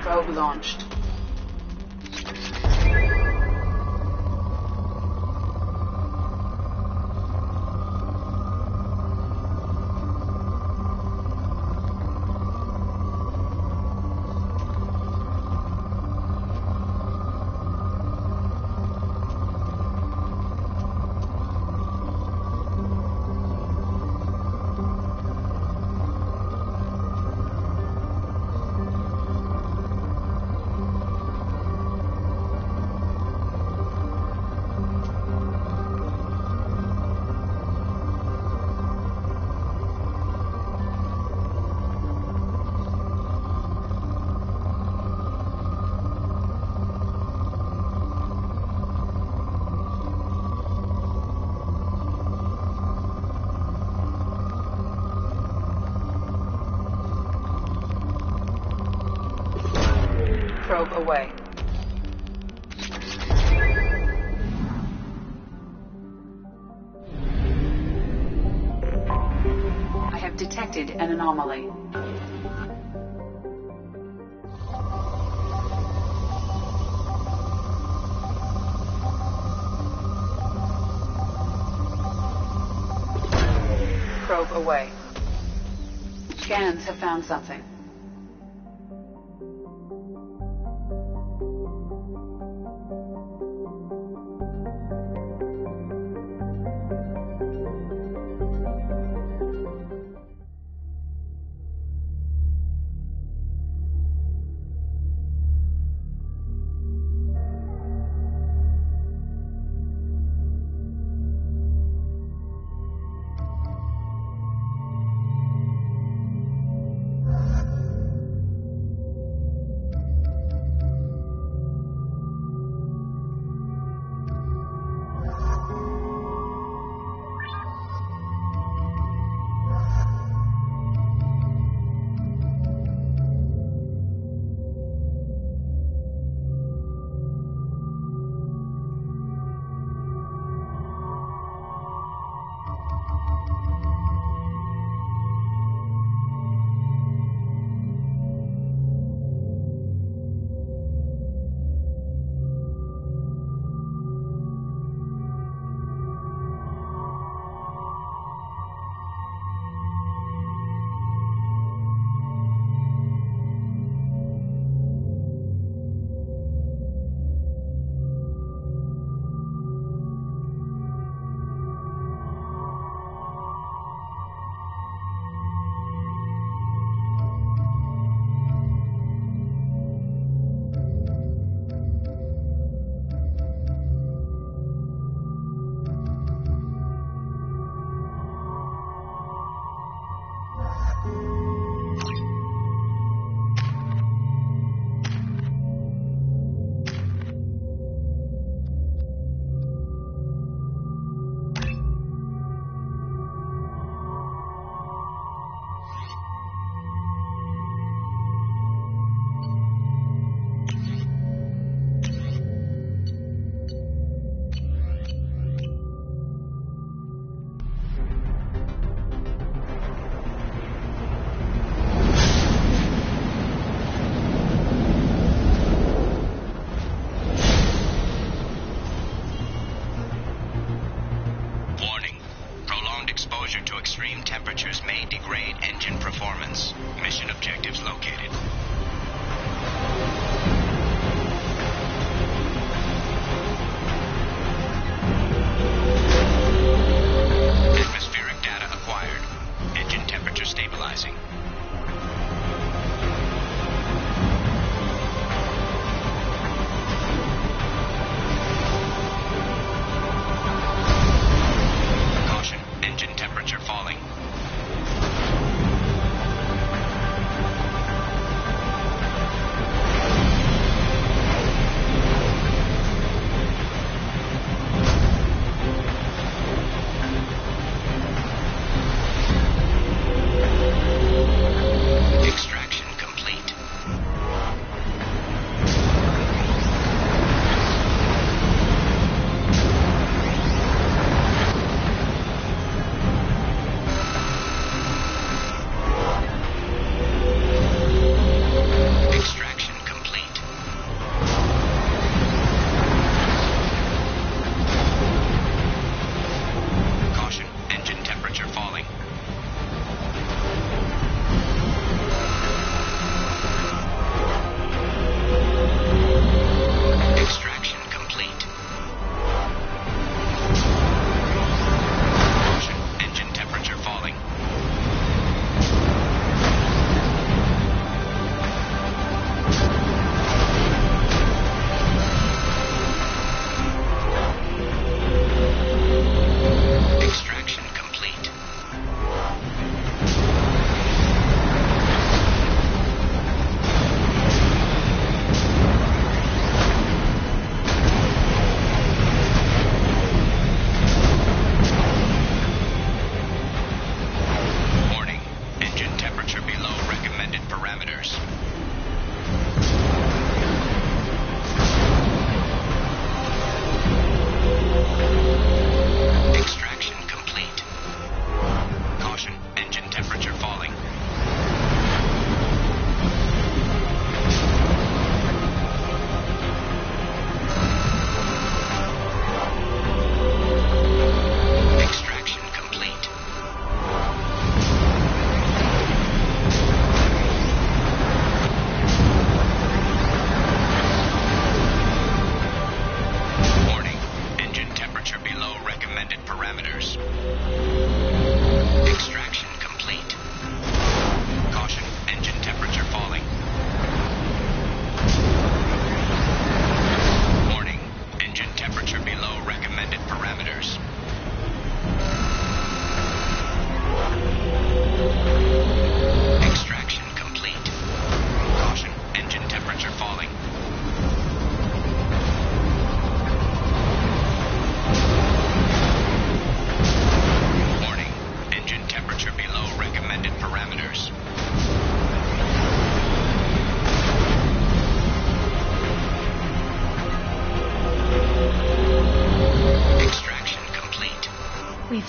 Probe launched. Probe away. I have detected an anomaly. Probe away. Scans have found something.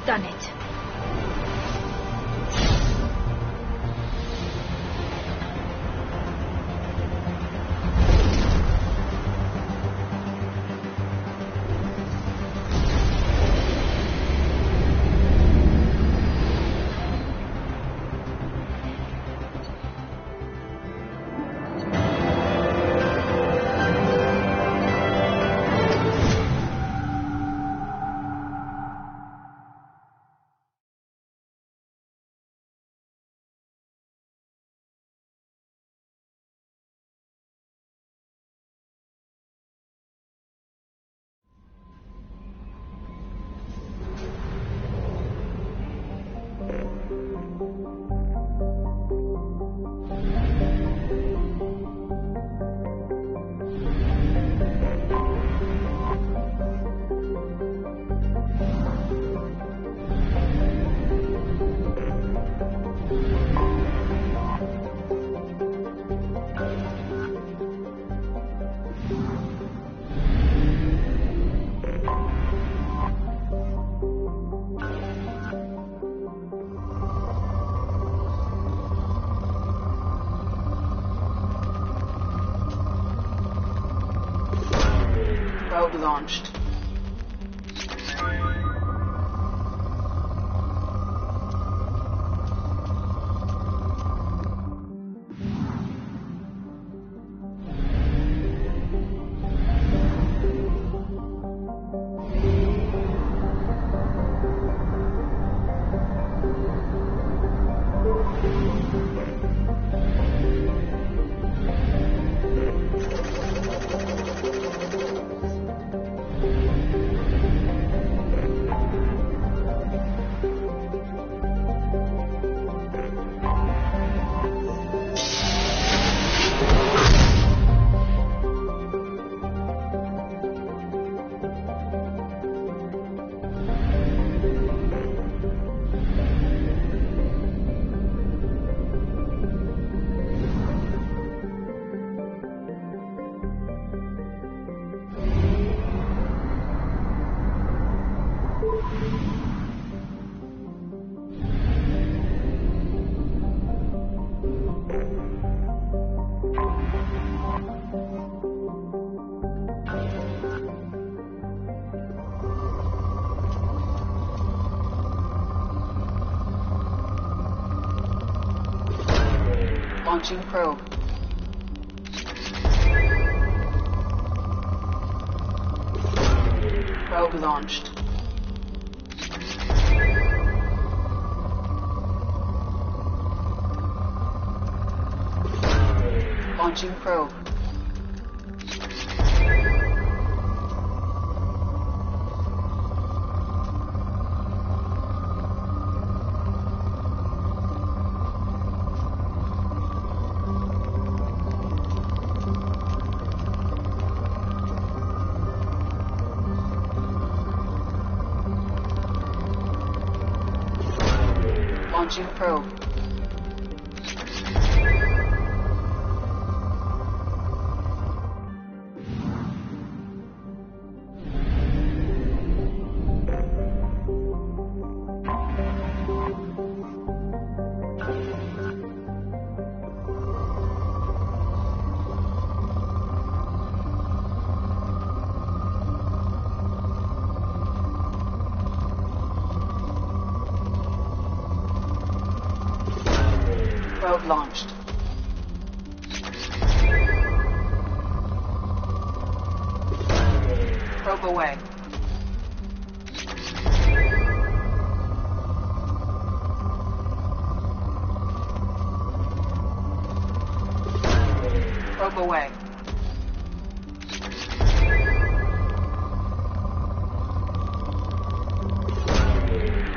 done it. Probe launched. Launching probe. Probe launched. Launching probe. Launching probe. Probe launched. Probe away. Probe away.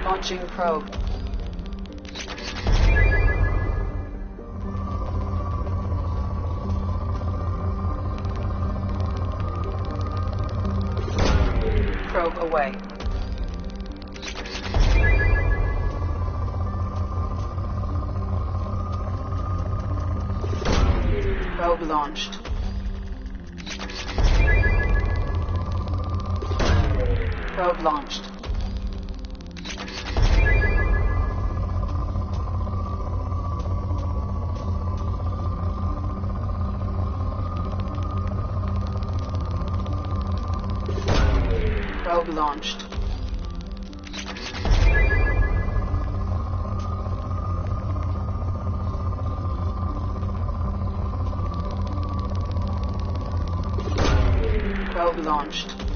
Launching probe. Probe away. Probe launched. Probe launched. Probe launched. Probe launched.